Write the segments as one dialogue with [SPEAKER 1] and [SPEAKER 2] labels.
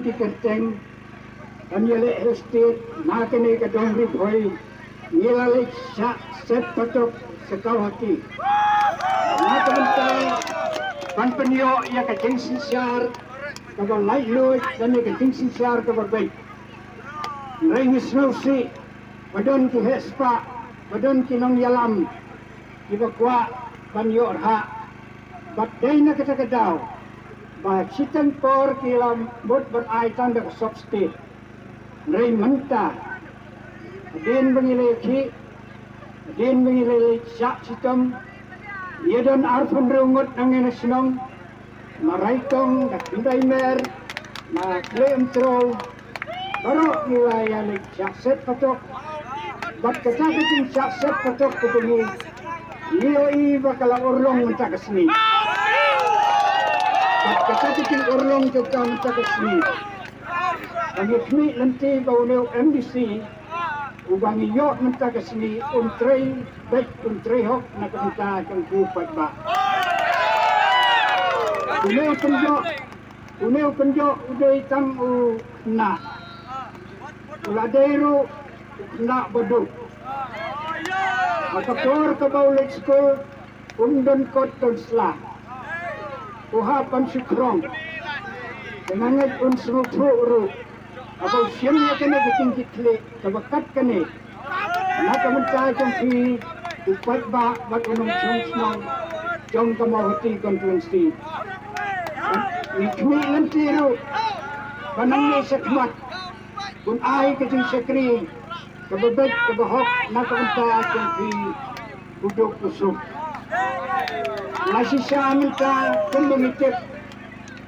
[SPEAKER 1] ki kerteng Anyele estate nakene ka dongri bhoi nilale set patok sekawati nakamta panpanyo ya ka jingsin siar ka ba lailo dan ka jingsin siar ka ba bai rai snowsi badon ki hespa badon ki nong yalam ki ba kwa panyo ha bat dai na ka daw ba chitan por ki lam bot ber ai tan da sop state Rai manta, din bangilai ki, din bangilai syak sitam, yadon arpun rungut angin senong, maraitong dak pindai mer, ma klaim troll, baru nilai yang syak set patok, bat kata keting syak set patok ketemu, lioi bakal urlong mentah kesini, bat kata keting urlong juga mentah kesini. Bagi kami nanti bau MDC, ubangi yok mentah kesini untrai baik untrai hok nak mentah kangku patba. Uneu penjok udai tam na. Uladairu na baduk. Akapor ke bau lek school undon kot tonsla. Uhapan sikrong. Dengannya unsur uru. Apa siamnya kena bikin kitle, kebakat kene. Nak mencari jompi, upat ba, bat unum jom jom kamahati konferensi. Ikmi nanti ru, banangnya sekmat, pun ai kecing sekri, kebebek kebahok, nak mencari jompi, duduk kusuk. Masih saya minta pembengitik,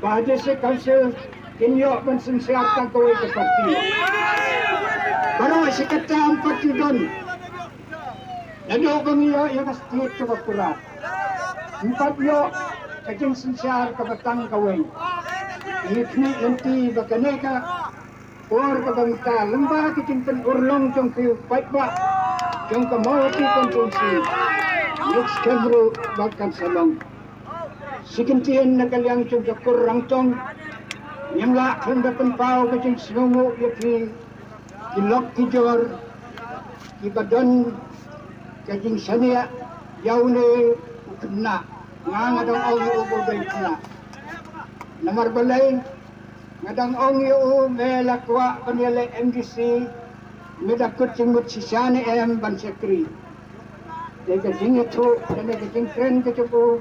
[SPEAKER 1] bahagia sekalian. Kinyo mensensiarkan kowe ke parti. Baru sekata 4 don. Nado bangiyo yang pasti kebakurat. 4 yo kajing sensiar ke batang kowe. Ikni nanti bakaneka or ke bangta lembah kicing urlong jong piu baik ba. Jong kamawati konsumsi. Next kembro bahkan salong. Sikintian nakaliang jong kurang tong yang lah hendak tempau kecing senungu yakni ilok tijor ibadan kecing sania yaune kena ngadang ong ubo bay kena namar balay ngadang ong yu melakwa panile MDC medakut cimut sisane ban sekri de kecing itu dan kecing kren kecupu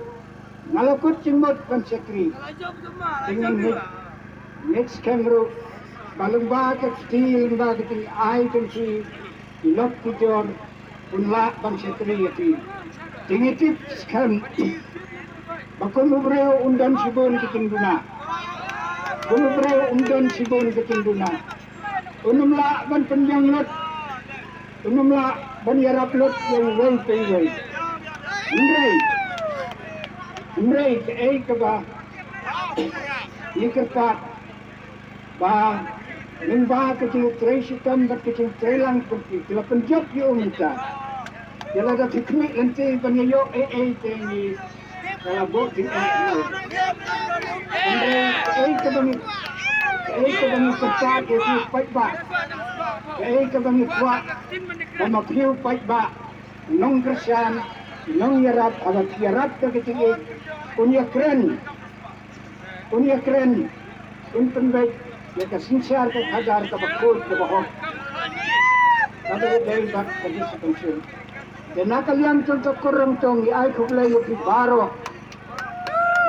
[SPEAKER 1] ngalakut cimut ban sekri dengan next camera, balung bakat steel, bakat ai kunci, ilok tijor, punla bang sekri yati. Tingitip sekarang, bakun ubreo undan sibon kiting duna, ubreo undan sibon kiting duna. Unumla ban penjang lot, unumla ban yarap lot yang way pay. Umrei ke keba, ikerpat. Ba lembah kecil tray sitam berkecil tray lang pergi. Kalau penjat yo minta. Kalau ada teknik nanti banyak tengi. Kalau bot di kebangi kerja itu baik ba. Kebangi kuat. Nama piu baik ba. Nong kerjaan, nong yarap, awak yarap kecil. Unia keren, unpen baik. Ya kesinsiar ke hajar ke bakul ke bahok. Kada dari bak bagi sepensiun. Dan nakal yang contoh kurang tong ai kublai yopi baro.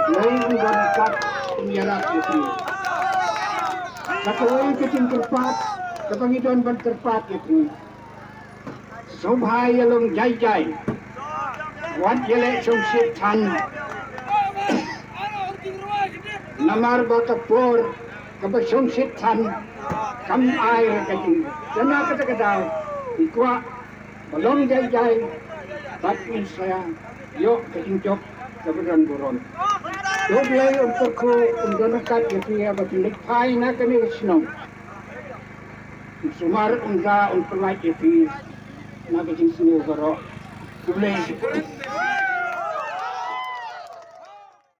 [SPEAKER 1] Lai undan kat penyarap yopi. Nakawai kecing terpat, kepangidon ban terpat yopi. Sobhai yalong jai. Wat yele song sit tan. Namar batapur. Kabasong sitan kam air kajing jana kata daw ikwa balong jay batin saya yo kajing jok kabaran buron doblay untuk ko undanakat yapiya batilik pai na kami sinong sumar unda unpalay yapi na kajing sinu baro doblay